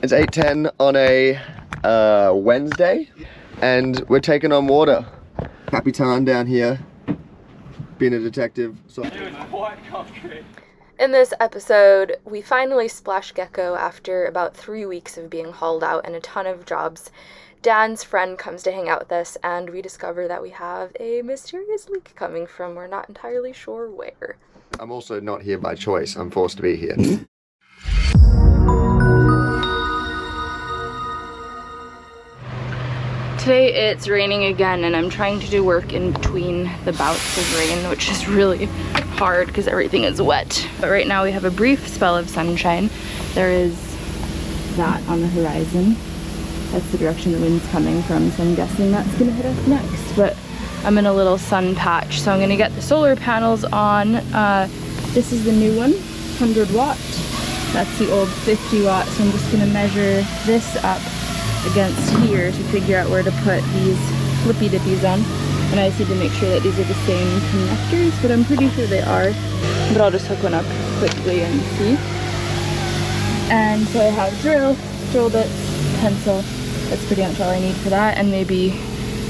It's 8:10 on a Wednesday, and we're taking on water. Happy time down here, being a detective. So in this episode, we finally splash gecko after about 3 weeks of being hauled out and a ton of jobs. Dan's friend comes to hang out with us, and we discover that we have a mysterious leak coming from we're not entirely sure where. I'm also not here by choice. I'm forced to be here. Today it's raining again, and I'm trying to do work in between the bouts of rain, which is really hard because everything is wet. But right now we have a brief spell of sunshine. There is that on the horizon. That's the direction the wind's coming from, so I'm guessing that's gonna hit us next. But I'm in a little sun patch, so I'm gonna get the solar panels on. This is the new one, 100 watt. That's the old 50 watt, so I'm just gonna measure this up against here to figure out where to put these flippy dippies on. And I just need to make sure that these are the same connectors, but I'm pretty sure they are. But I'll just hook one up quickly and see. And so I have drill bits, pencil. That's pretty much all I need for that, and maybe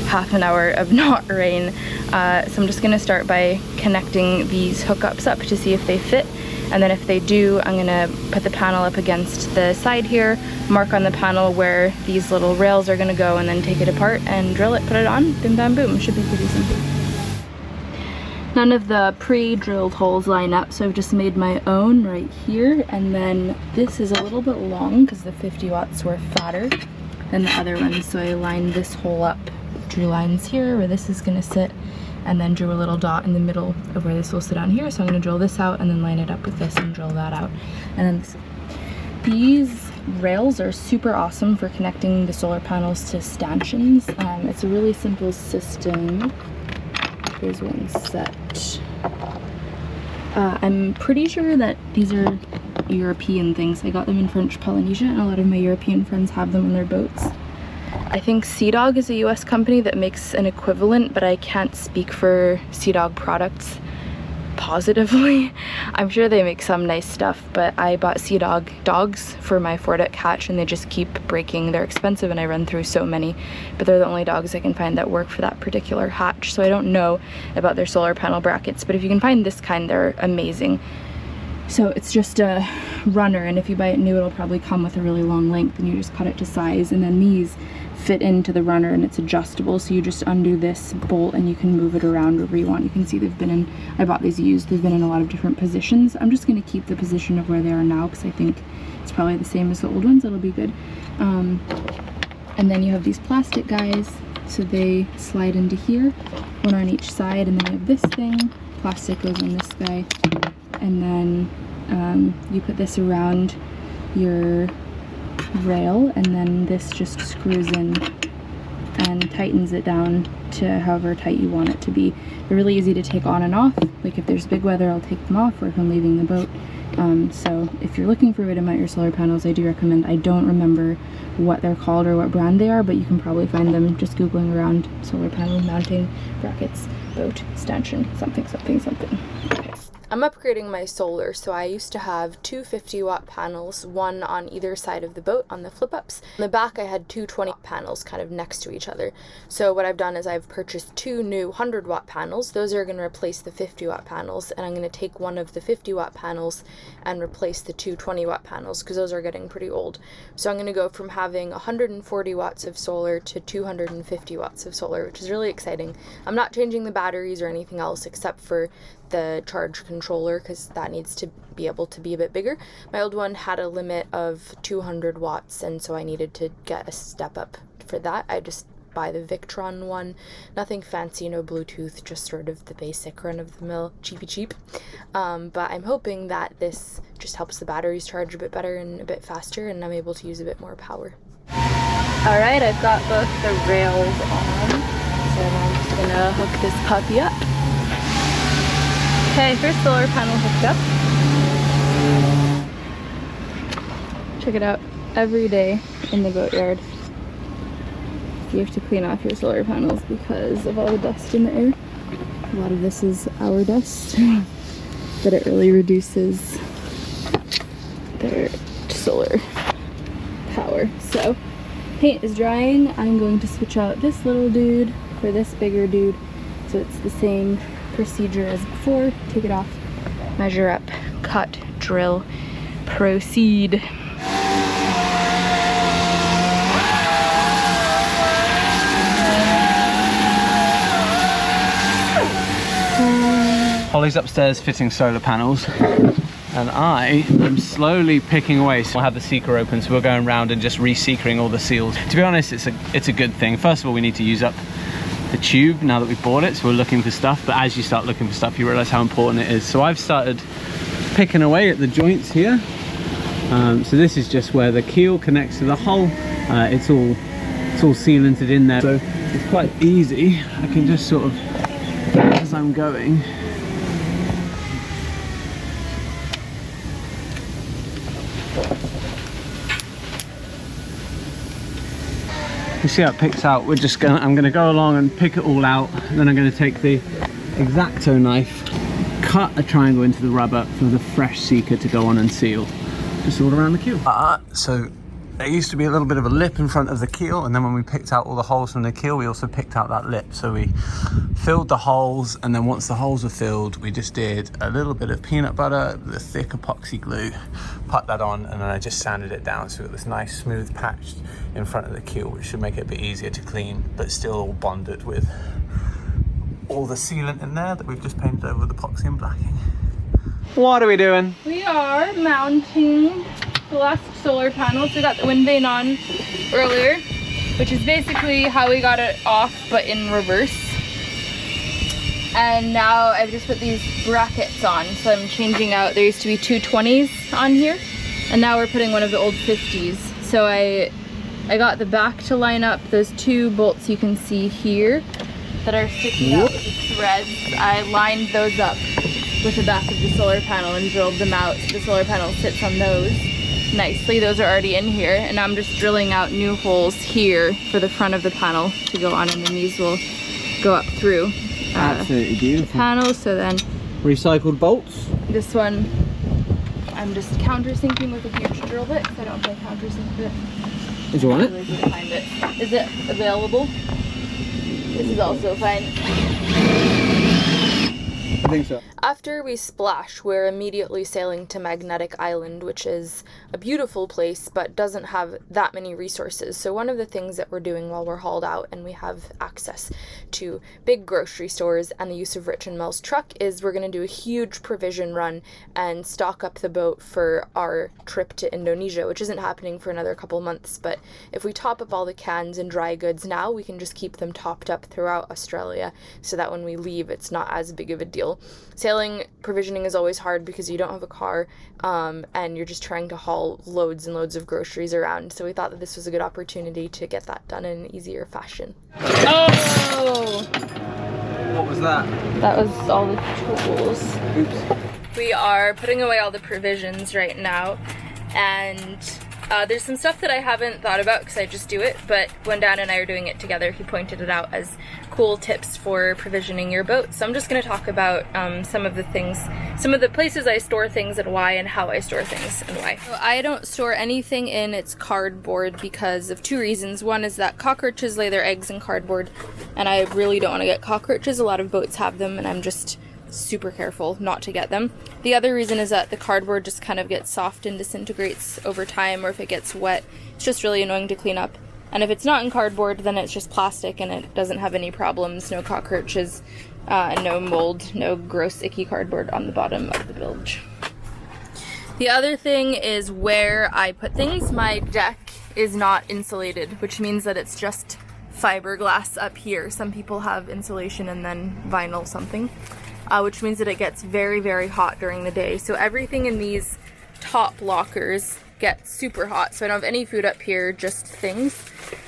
half an hour of not rain. So I'm just gonna start by connecting these hookups up to see if they fit. And then if they do, I'm gonna put the panel up against the side here, mark on the panel where these little rails are gonna go, and then take it apart and drill it, put it on, bim bam boom. Should be pretty simple. None of the pre-drilled holes line up, so I've just made my own right here. And then this is a little bit long because the 50 watts were fatter than the other ones, so I lined this hole up, drew lines here where this is gonna sit, and then drew a little dot in the middle of where this will sit on here. So I'm gonna drill this out and then line it up with this and drill that out. And then these rails are super awesome for connecting the solar panels to stanchions. It's a really simple system. Here's one set. I'm pretty sure that these are European things. I got them in French Polynesia, and a lot of my European friends have them on their boats. I think Sea Dog is a US company that makes an equivalent, but I can't speak for Sea Dog products positively. I'm sure they make some nice stuff, but I bought Sea Dog dogs for my 4-deck hatch, and they just keep breaking. They're expensive, and I run through so many, but they're the only dogs I can find that work for that particular hatch. So I don't know about their solar panel brackets, but if you can find this kind, they're amazing. So it's just a runner, and if you buy it new, it'll probably come with a really long length, and you just cut it to size. And then these fit into the runner, and it's adjustable, so you just undo this bolt and you can move it around wherever you want. You can see they've been in, I bought these used, they've been in a lot of different positions. I'm just going to keep the position of where they are now because I think it's probably the same as the old ones. It'll be good. And then you have these plastic guys, so they slide into here, one on each side, and then you have this thing, plastic goes on this guy, and then you put this around your rail, and then this just screws in and tightens it down to however tight you want it to be. They're really easy to take on and off. Like if there's big weather, I'll take them off, or if I'm leaving the boat. So if you're looking for a way to mount your solar panels, I do recommend, I don't remember what they're called or what brand they are, but you can probably find them just googling around solar panel mounting brackets, boat, stanchion, something. Okay. I'm upgrading my solar, so I used to have two 50 watt panels, one on either side of the boat on the flip ups. In the back I had two 20 watt panels kind of next to each other. So what I've done is I've purchased two new 100 watt panels. Those are going to replace the 50 watt panels, and I'm going to take one of the 50 watt panels and replace the two 20 watt panels because those are getting pretty old. So I'm going to go from having 140 watts of solar to 250 watts of solar, which is really exciting. I'm not changing the batteries or anything else except for the charge controller because that needs to be able to be a bit bigger. My old one had a limit of 200 watts, and so I needed to get a step up for that. I just buy the Victron one, nothing fancy, no Bluetooth, just sort of the basic run-of-the-mill cheap. But I'm hoping that this just helps the batteries charge a bit better and a bit faster, and I'm able to use a bit more power. Alright, I've got both the rails on, so I'm just gonna hook this puppy up. Okay, first solar panel hooked up. Check it out, every day in the boatyard you have to clean off your solar panels because of all the dust in the air. A lot of this is our dust, but it really reduces their solar tower. So paint is drying. I'm going to switch out this little dude for this bigger dude, so it's the same procedure as before. Take it off, measure up, cut, drill, proceed. Holly's upstairs fitting solar panels, and I am slowly picking away. So we'll have the seeker open, so we're going around and just re-seekering all the seals. To be honest, it's a good thing. First of all, we need to use up the tube now that we've bought it, so we're looking for stuff. But as you start looking for stuff, you realize how important it is. So I've started picking away at the joints here. So this is just where the keel connects to the hull. It's all sealanted in there, so it's quite easy. I can just sort of, as I'm going, you see how it picks out. I'm gonna go along and pick it all out, and then I'm gonna take the X-Acto knife, cut a triangle into the rubber for the fresh seeker to go on and seal, just all around the keel. So there used to be a little bit of a lip in front of the keel, and then when we picked out all the holes from the keel, we also picked out that lip. So we filled the holes, and then once the holes were filled, we just did a little bit of peanut butter with a thick epoxy glue, put that on, and then I just sanded it down so it was nice smooth patched in front of the keel, which should make it a bit easier to clean, but still all bonded with all the sealant in there that we've just painted over with epoxy and blacking. What are we doing? We are mounting the last solar panel. So we got the wind vane on earlier, which is basically how we got it off, but in reverse. And now I've just put these brackets on. So I'm changing out, there used to be two 20s on here, and now we're putting one of the old 50s. So I got the back to line up those two bolts you can see here that are sticking out with the threads. I lined those up with the back of the solar panel and drilled them out so the solar panel sits on those nicely. Those are already in here, and now I'm just drilling out new holes here for the front of the panel to go on, and then these will go up through Absolutely beautiful panel. So then recycled bolts. This one I'm just countersinking with a huge drill bit because I don't have a countersink bit. Is it on it? Really good to find it. Is it available? This is also fine. I think so. After we splash, we're immediately sailing to Magnetic Island, which is a beautiful place but doesn't have that many resources. So one of the things that we're doing while we're hauled out and we have access to big grocery stores and the use of Rich and Mel's truck is we're going to do a huge provision run and stock up the boat for our trip to Indonesia, which isn't happening for another couple months. But if we top up all the cans and dry goods now, we can just keep them topped up throughout Australia so that when we leave, it's not as big of a deal. Sailing provisioning is always hard because you don't have a car and you're just trying to haul loads and loads of groceries around. So we thought that this was a good opportunity to get that done in an easier fashion. Oh! What was that? That was all the tools. Oops. We are putting away all the provisions right now, and there's some stuff that I haven't thought about because I just do it, but when Dan and I are doing it together, he pointed it out as cool tips for provisioning your boat. So I'm just going to talk about some of the places I store things and why, and how I store things and why. So I don't store anything in its cardboard because of two reasons. One is that cockroaches lay their eggs in cardboard, and I really don't want to get cockroaches. A lot of boats have them, and I'm just super careful not to get them. The other reason is that the cardboard just kind of gets soft and disintegrates over time, or if it gets wet, it's just really annoying to clean up. And if it's not in cardboard, then it's just plastic and it doesn't have any problems, no cockroaches, no mold, no gross icky cardboard on the bottom of the bilge. The other thing is where I put things. My deck is not insulated, which means that it's just fiberglass up here. Some people have insulation and then vinyl something. Which means that it gets very, very hot during the day. So everything in these top lockers gets super hot. So I don't have any food up here, just things.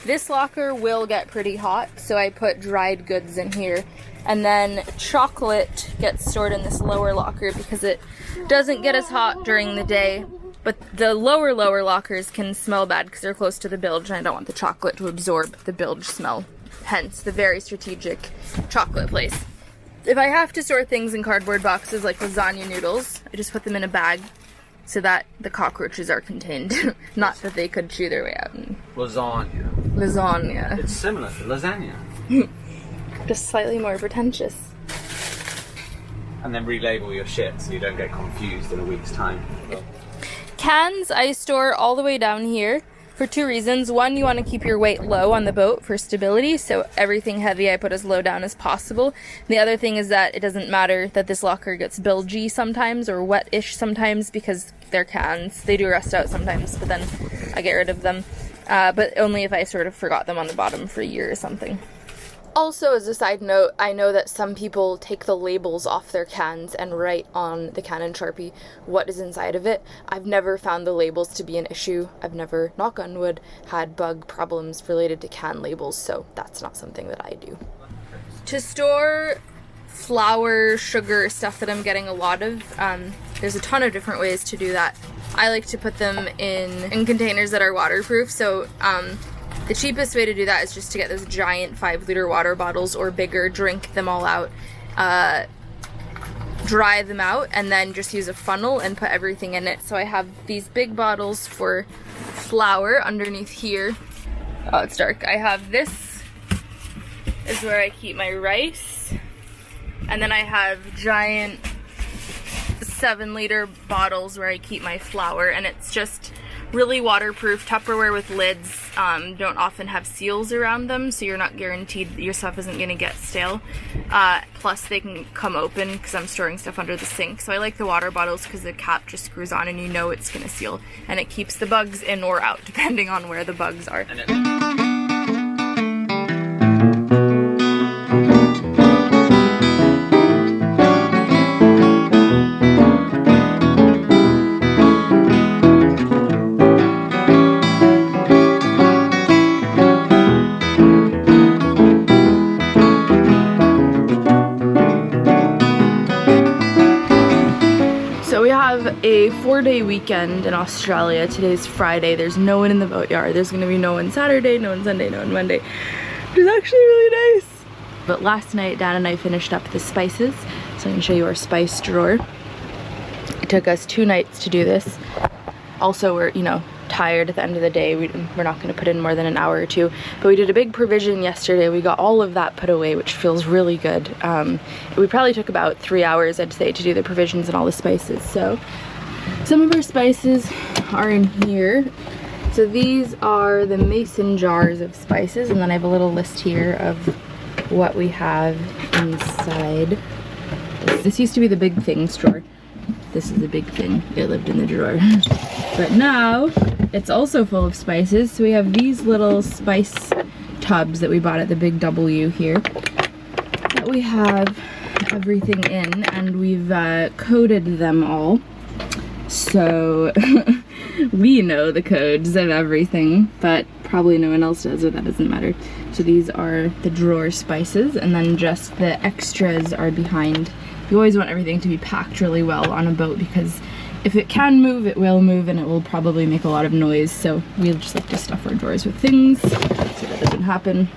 This locker will get pretty hot, so I put dried goods in here. And then chocolate gets stored in this lower locker because it doesn't get as hot during the day. But the lower lockers can smell bad because they're close to the bilge, and I don't want the chocolate to absorb the bilge smell. Hence the very strategic chocolate place. If I have to store things in cardboard boxes like lasagna noodles, I just put them in a bag so that the cockroaches are contained. Not that they could chew their way out. Lasagna. Lasagna. It's similar to lasagna. Just slightly more pretentious. And then relabel your shit so you don't get confused in a week's time. Cans I store all the way down here for two reasons. One, you want to keep your weight low on the boat for stability, so everything heavy I put as low down as possible. The other thing is that it doesn't matter that this locker gets bilgy sometimes or wet-ish sometimes because they're cans. They do rust out sometimes, but then I get rid of them. But only if I sort of forgot them on the bottom for a year or something. Also, as a side note, I know that some people take the labels off their cans and write on the can in Sharpie what is inside of it. I've never found the labels to be an issue. I've never, knock on wood, had bug problems related to can labels, so that's not something that I do. To store flour, sugar, stuff that I'm getting a lot of, there's a ton of different ways to do that. I like to put them in containers that are waterproof, so the cheapest way to do that is just to get those giant 5-liter water bottles or bigger, drink them all out, dry them out, and then just use a funnel and put everything in it. So I have these big bottles for flour underneath here. Oh, it's dark. I have this is where I keep my rice, and then I have giant 7-liter bottles where I keep my flour, and it's just really waterproof. Tupperware with lids don't often have seals around them, so you're not guaranteed that your stuff isn't going to get stale. Plus they can come open because I'm storing stuff under the sink. So I like the water bottles because the cap just screws on and you know it's going to seal, and it keeps the bugs in or out depending on where the bugs are. A 4-day weekend in Australia. Today's Friday. There's no one in the boatyard. There's gonna be no one Saturday, no one Sunday, no one Monday. Which is actually really nice. But last night, Dan and I finished up the spices. So I can show you our spice drawer. It took us 2 nights to do this. Also, we're, you know, tired at the end of the day. We're not gonna put in more than an hour or two. But we did a big provision yesterday. We got all of that put away, which feels really good. We probably took about 3 hours, I'd say, to do the provisions and all the spices. So some of our spices are in here. So these are the mason jars of spices, and then I have a little list here of what we have inside. This used to be the big things drawer. This is the big thing. It lived in the drawer. But now it's also full of spices. So we have these little spice tubs that we bought at the Big W here that we have everything in, and we've coded them all. So we know the codes of everything, but probably no one else does, or that doesn't matter. So these are the drawer spices, and then just the extras are behind. You always want everything to be packed really well on a boat, because if it can move, it will move, and it will probably make a lot of noise. So we just like to stuff our drawers with things so that doesn't happen.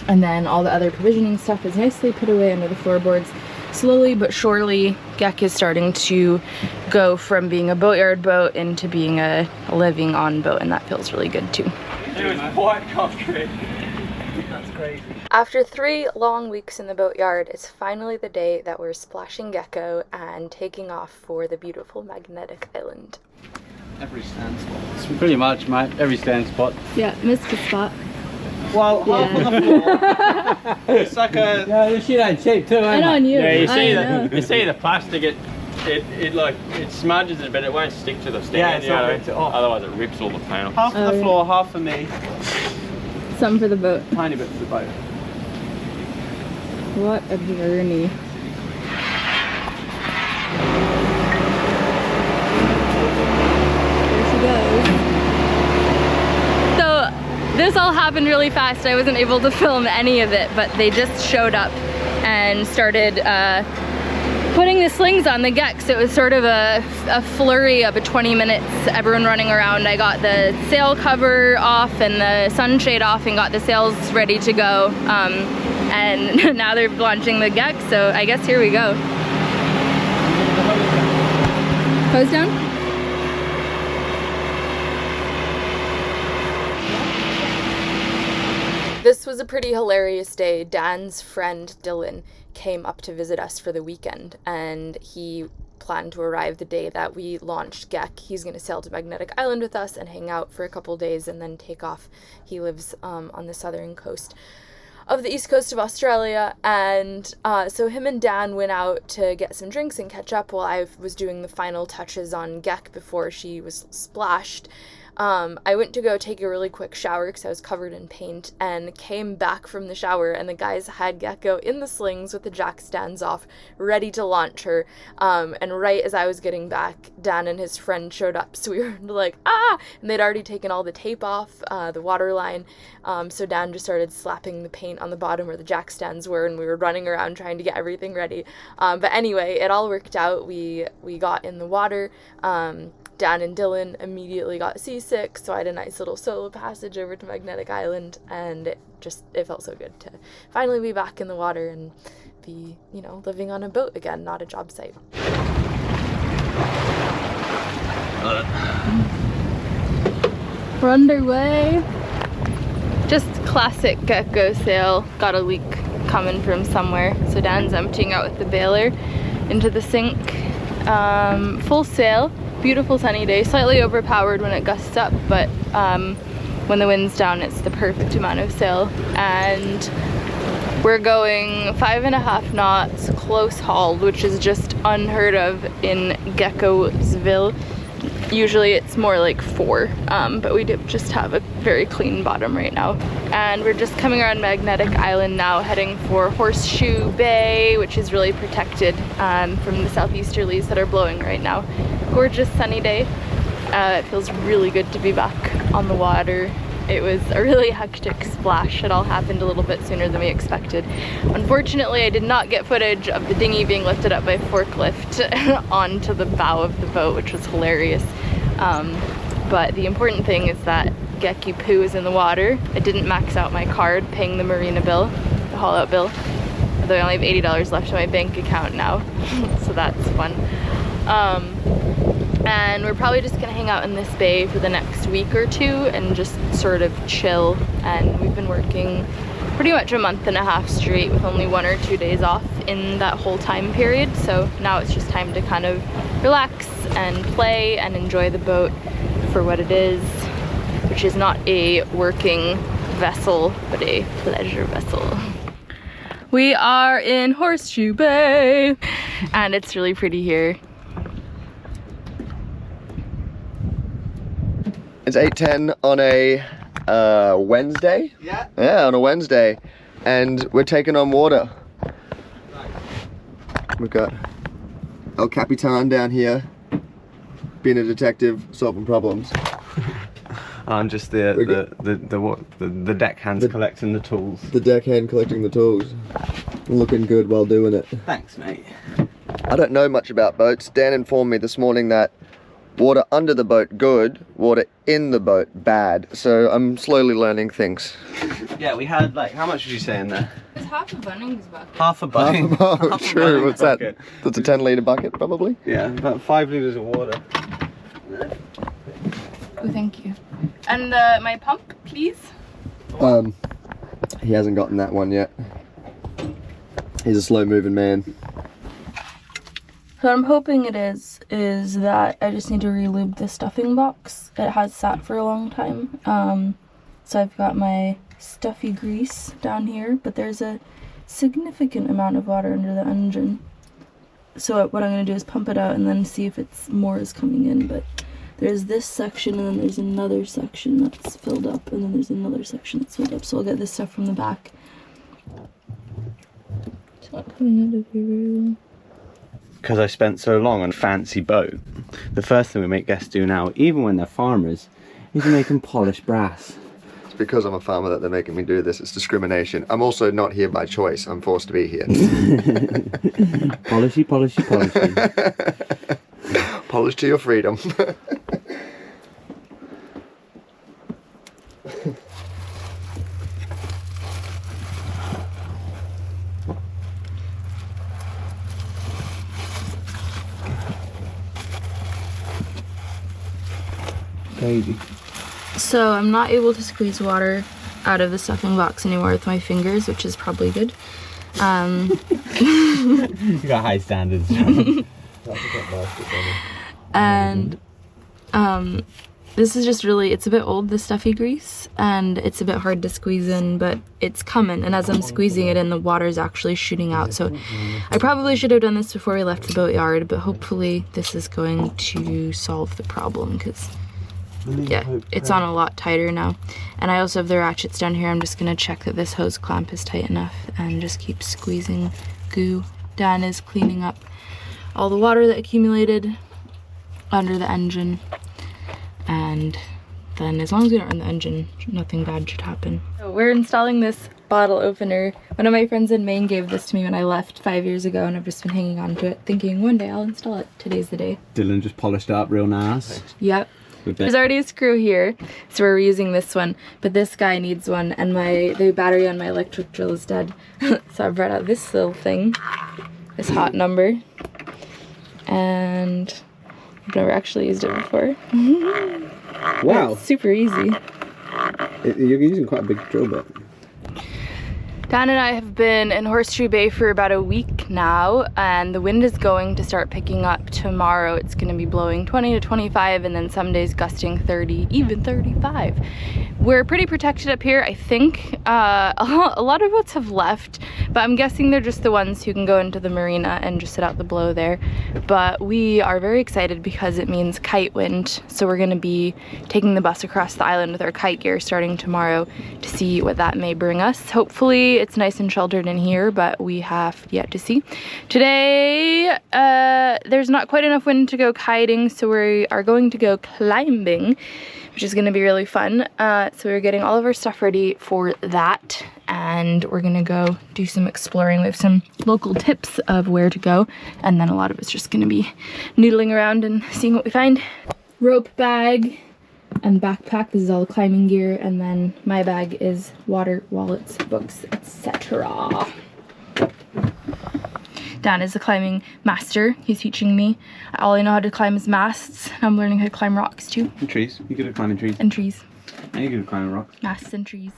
And then all the other provisioning stuff is nicely put away under the floorboards. Slowly but surely, Gek is starting to go from being a boatyard boat into being a living on boat, and that feels really good too. It was white concrete. That's crazy. After 3 long weeks in the boatyard, it's finally the day that we're splashing Gecko and taking off for the beautiful magnetic island. Every stand spot. It's pretty much, mate. Every stand spot. Yeah, missed the spot. Well, half on the floor. It's like a... Yeah, this shit ain't cheap too, And on you. Yeah, I you see the plastic, it smudges it, but it won't stick to the stand. Yeah, it's not ripped it off. Otherwise it rips all the panel. Half for the floor, half for me. Some for the boat. Tiny bit for the boat. What a journey. There she goes. So this all happened really fast. I wasn't able to film any of it, but they just showed up and started putting the slings on the Gek. So it was sort of a flurry of 20 minutes, everyone running around. I got the sail cover off and the sunshade off and got the sails ready to go. And now they're launching the Gek, so I guess here we go. Hose down? This was a pretty hilarious day. Dan's friend Dylan came up to visit us for the weekend, and he planned to arrive the day that we launched GEC. He's going to sail to Magnetic Island with us and hang out for a couple days and then take off. He lives on the southern coast of the east coast of Australia, and so him and Dan went out to get some drinks and catch up while I was doing the final touches on GEC before she was splashed. I went to go take a really quick shower because I was covered in paint, and came back from the shower, and the guys had Gecko in the slings with the jack stands off, ready to launch her. And right as I was getting back, Dan and his friend showed up, so we were like, ah! And they'd already taken all the tape off, the water line. So Dan just started slapping the paint on the bottom where the jack stands were, and we were running around trying to get everything ready. But anyway, it all worked out. We got in the water. Dan and Dylan immediately got seasick, so I had a nice little solo passage over to Magnetic Island, and it felt so good to finally be back in the water and be, living on a boat again, not a job site. We're underway. Just classic Gecko sail. Got a leak coming from somewhere, so Dan's emptying out with the baler into the sink. Full sail. Beautiful sunny day, slightly overpowered when it gusts up, but when the wind's down it's the perfect amount of sail. And we're going 5.5 knots close hauled, which is just unheard of in Geckosville. Usually it's more like 4, but we do just have a very clean bottom right now. And we're just coming around Magnetic Island now, heading for Horseshoe Bay, which is really protected from the southeasterlies that are blowing right now. Gorgeous sunny day. It feels really good to be back on the water. It was a really hectic splash. It all happened a little bit sooner than we expected. Unfortunately, I did not get footage of the dinghy being lifted up by forklift onto the bow of the boat, which was hilarious. But the important thing is that Gecky Poo is in the water. I didn't max out my card paying the marina bill, the haul out bill, although I only have $80 left in my bank account now, so that's fun. And we're probably just gonna hang out in this bay for the next week or 2 and just sort of chill. And we've been working pretty much a month and a half straight with only 1 or 2 days off in that whole time period. So now it's just time to kind of relax and play and enjoy the boat for what it is, which is not a working vessel, but a pleasure vessel. We are in Horseshoe Bay, and it's really pretty here. It's 8:10 on a Wednesday. Yeah. Yeah, on a Wednesday, and we're taking on water. We've got El Capitan down here, being a detective, solving problems. I'm just the deckhands collecting the tools. The deckhand collecting the tools. Looking good while doing it. Thanks, mate. I don't know much about boats. Dan informed me this morning that water under the boat, good. Water in the boat, bad. So I'm slowly learning things. Yeah, we had like, how much did you say in there? It's half a Bunnings bucket. Half a bucket. Oh, true. What's that? That's a 10-litre bucket, probably? Yeah, about 5 litres of water. Oh, thank you. And my pump, please? He hasn't gotten that one yet. He's a slow-moving man. So what I'm hoping it is that I just need to relube the stuffing box. It has sat for a long time. So I've got my stuffy grease down here, but there's a significant amount of water under the engine. So what I'm going to do is pump it out and then see if more is coming in. But there's this section, and then there's another section that's filled up, and then there's another section that's filled up. So I'll get this stuff from the back. It's not coming out of here very well. Because I spent so long on a fancy boat, the first thing we make guests do now, even when they're farmers, is to make them polish brass. It's because I'm a farmer that they're making me do this. It's discrimination. I'm also not here by choice. I'm forced to be here. Polishy, polishy, polishy. Polish to your freedom. Baby. So I'm not able to squeeze water out of the stuffing box anymore with my fingers, which is probably good. You got high standards. And this is just really, it's a bit old, the stuffy grease, and it's a bit hard to squeeze in, but it's coming, and as I'm squeezing it in, the water's actually shooting out. So I probably should have done this before we left the boatyard, but hopefully this is going to solve the problem, because yeah, it's on a lot tighter now. And I also have the ratchets down here. I'm just gonna check that this hose clamp is tight enough and just keep squeezing goo. Dan is cleaning up all the water that accumulated under the engine, and then as long as we don't run the engine, nothing bad should happen. So we're installing this bottle opener. One of my friends in Maine gave this to me when I left 5 years ago, and I've just been hanging on to it, thinking one day I'll install it. Today's the day. Dylan just polished up real nice. Yep. There's already a screw here, so we're reusing this one, but this guy needs one, and the battery on my electric drill is dead. So I brought out this little thing, this hot number, and I've never actually used it before. Wow. It's super easy. You're using quite a big drill bit. Dan and I have been in Horseshoe Bay for about a week now, and the wind is going to start picking up tomorrow. It's going to be blowing 20 to 25, and then some days gusting 30, even 35. We're pretty protected up here, I think. A lot of boats have left, but I'm guessing they're just the ones who can go into the marina and just sit out the blow there. But we are very excited because it means kite wind, so we're going to be taking the bus across the island with our kite gear starting tomorrow to see what that may bring us. Hopefully it's nice and sheltered in here, but we have yet to see. Today, there's not quite enough wind to go kiting, so we are going to go climbing, which is going to be really fun. So we're getting all of our stuff ready for that, and we're going to go do some exploring. We have some local tips of where to go, and then a lot of it's just going to be noodling around and seeing what we find. Rope bag and backpack, this is all the climbing gear, and then my bag is water, wallets, books, etc. Dan is the climbing master. He's teaching me. All I know how to climb is masts. I'm learning how to climb rocks too. And trees. You're good at climbing trees. And trees. And you're good at climbing rocks. Masts and trees.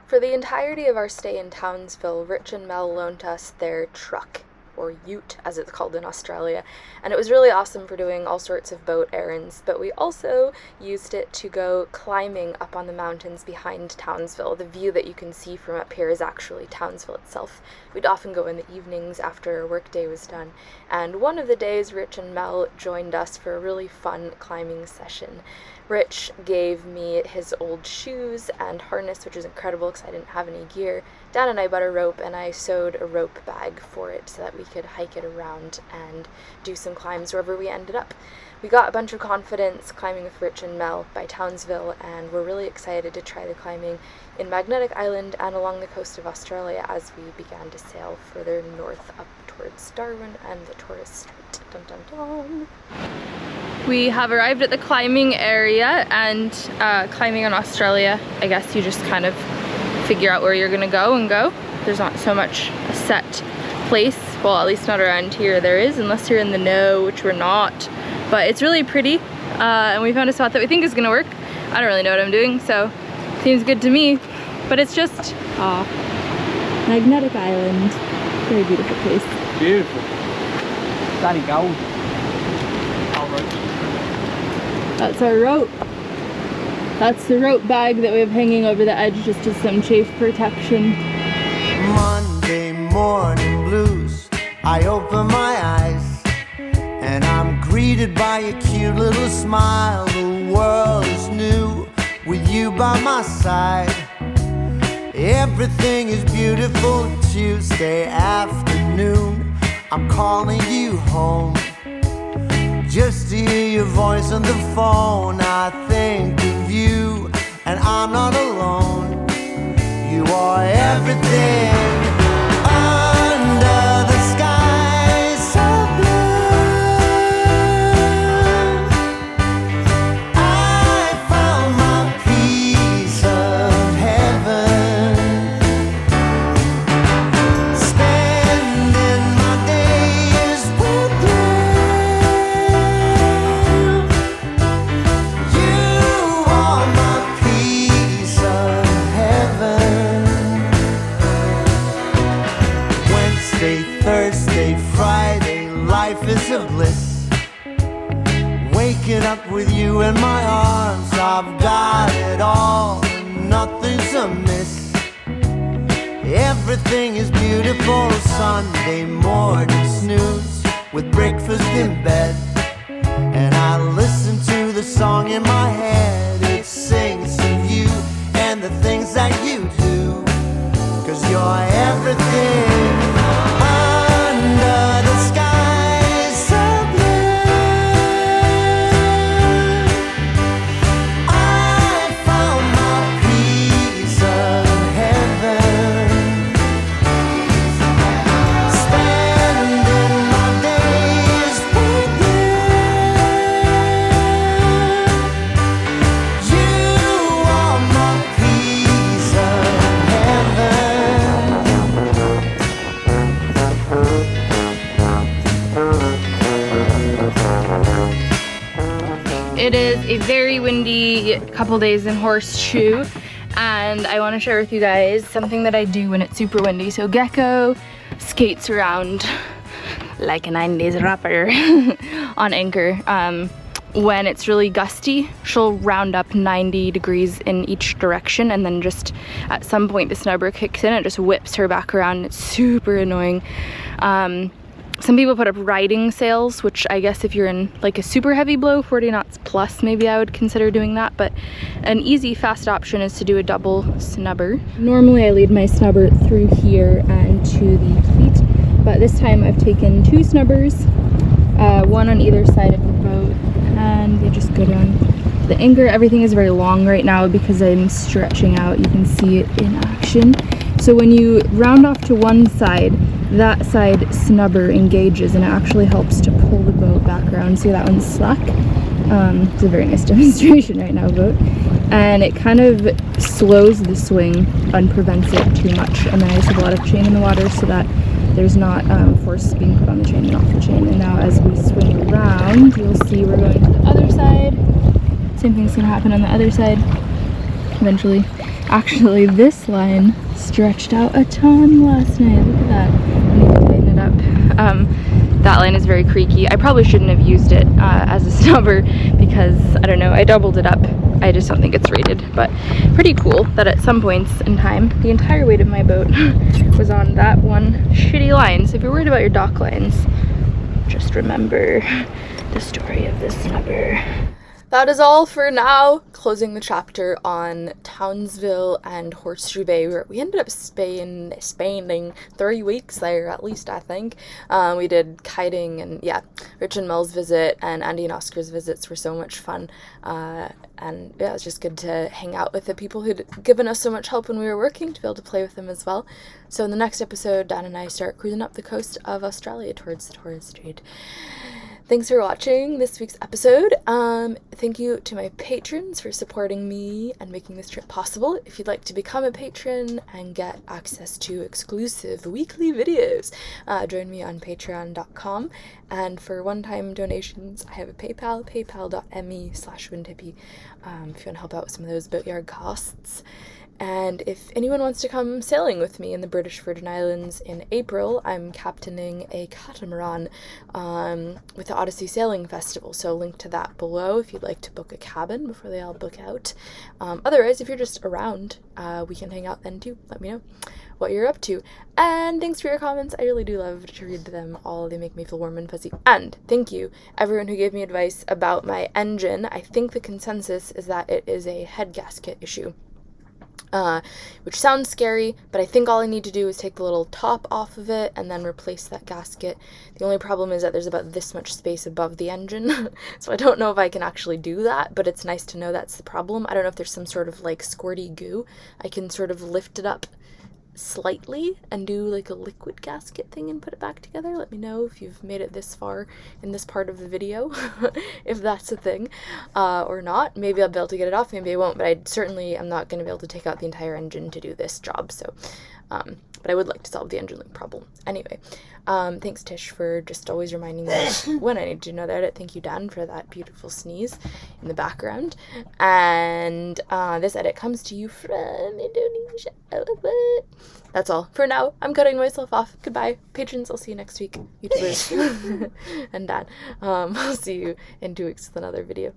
For the entirety of our stay in Townsville, Rich and Mel loaned us their truck, or ute as it's called in Australia, and it was really awesome for doing all sorts of boat errands, but we also used it to go climbing up on the mountains behind Townsville. The view that you can see from up here is actually Townsville itself. We'd often go in the evenings after our work day was done, and one of the days Rich and Mel joined us for a really fun climbing session. Rich gave me his old shoes and harness, which was incredible because I didn't have any gear. Dan and I bought a rope, and I sewed a rope bag for it so that we could hike it around and do some climbs wherever we ended up. We got a bunch of confidence climbing with Rich and Mel by Townsville, and we're really excited to try the climbing in Magnetic Island and along the coast of Australia as we began to sail further north up towards Darwin and the Torres Strait. Dun, dun, dun. We have arrived at the climbing area, and climbing in Australia, I guess you just kind of figure out where you're gonna go and go. There's not so much a set place. Well, at least not around here there is, unless you're in the know, which we're not. But it's really pretty, and we found a spot that we think is gonna work. I don't really know what I'm doing, so seems good to me. But it's just Magnetic Island. Very beautiful place. Beautiful. Daddy gold. That's our rope. That's the rope bag that we have hanging over the edge just as some chafe protection. Monday morning blues. I open my eyes and I'm greeted by a cute little smile. The world is new with you by my side. Everything is beautiful. Tuesday afternoon, I'm calling you home. Just to hear your voice on the phone, I think of you, and I'm not alone. You are everything under the sky so blue. I found my piece of heaven, spending my days with you. You are my piece up with you in my arms. I've got it all, and nothing's amiss. Everything is beautiful. Sunday morning snooze with breakfast in bed, and I listen to the song in my head. It sings of you and the things that you do, 'cause you're everything under the sky so blue. I found my piece of heaven, spending my days with you. You are my piece of heaven. It is a very windy couple days in Horseshoe, and I want to share with you guys something that I do when it's super windy. So Gecko skates around like a 90s rapper on anchor. When it's really gusty, she'll round up 90 degrees in each direction, and then just at some point the snubber kicks in and just whips her back around. It's super annoying. Some people put up riding sails, which I guess if you're in like a super heavy blow, 40 knots plus, maybe I would consider doing that. But an easy, fast option is to do a double snubber. Normally I lead my snubber through here and to the fleet, but this time I've taken 2 snubbers, one on either side of the boat, and they just go down the anchor. Everything is very long right now because I'm stretching out. You can see it in action. So when you round off to one side, that side snubber engages and it actually helps to pull the boat back around. See, that one's slack. It's a very nice demonstration right now, boat. And it kind of slows the swing and prevents it too much. And then I just have a lot of chain in the water so that there's not force being put on the chain and off the chain. And now as we swing around, you'll see we're going to the other side. Same thing's gonna happen on the other side eventually. Actually, this line stretched out a ton last night. Look at that. I need to tighten it up. That line is very creaky. I probably shouldn't have used it as a snubber because, I don't know, I doubled it up. I just don't think it's rated, but pretty cool that at some points in time, the entire weight of my boat was on that one shitty line. So if you're worried about your dock lines, just remember the story of the snubber. That is all for now. Closing the chapter on Townsville and Horseshoe Bay. We ended up spending 3 weeks there, at least, I think. We did kiting, and yeah, Rich and Mel's visit and Andy and Oscar's visits were so much fun. And yeah, it was just good to hang out with the people who'd given us so much help when we were working, to be able to play with them as well. So in the next episode, Dan and I start cruising up the coast of Australia towards the Torres Strait. Thanks for watching this week's episode. Thank you to my patrons for supporting me and making this trip possible. If you'd like to become a patron and get access to exclusive weekly videos, join me on patreon.com. And for one-time donations, I have a PayPal, paypal.me/windhippie, if you want to help out with some of those boatyard costs. And if anyone wants to come sailing with me in the British Virgin Islands in April, I'm captaining a catamaran with the Odyssey Sailing Festival, so link to that below if you'd like to book a cabin before they all book out. Otherwise, if you're just around, we can hang out then too. Let me know what you're up to. And thanks for your comments. I really do love to read them all. They make me feel warm and fuzzy. And thank you everyone who gave me advice about my engine. I think the consensus is that it is a head gasket issue. Which sounds scary, but I think all I need to do is take the little top off of it and then replace that gasket. The only problem is that there's about this much space above the engine, so I don't know if I can actually do that, but it's nice to know that's the problem. I don't know if there's some sort of like squirty goo. I can sort of lift it up slightly and do like a liquid gasket thing and put it back together. Let me know if you've made it this far in this part of the video, if that's a thing, or not. Maybe I'll be able to get it off, maybe I won't, but I certainly am not going to be able to take out the entire engine to do this job, so, but I would like to solve the engine leak problem. Anyway, thanks Tish for just always reminding me when I need to know that edit. Thank you Dan for that beautiful sneeze in the background. And this edit comes to you from Indonesia. that's all. For now, I'm cutting myself off. Goodbye. Patrons, I'll see you next week. YouTubers and Dad. I'll see you in 2 weeks with another video.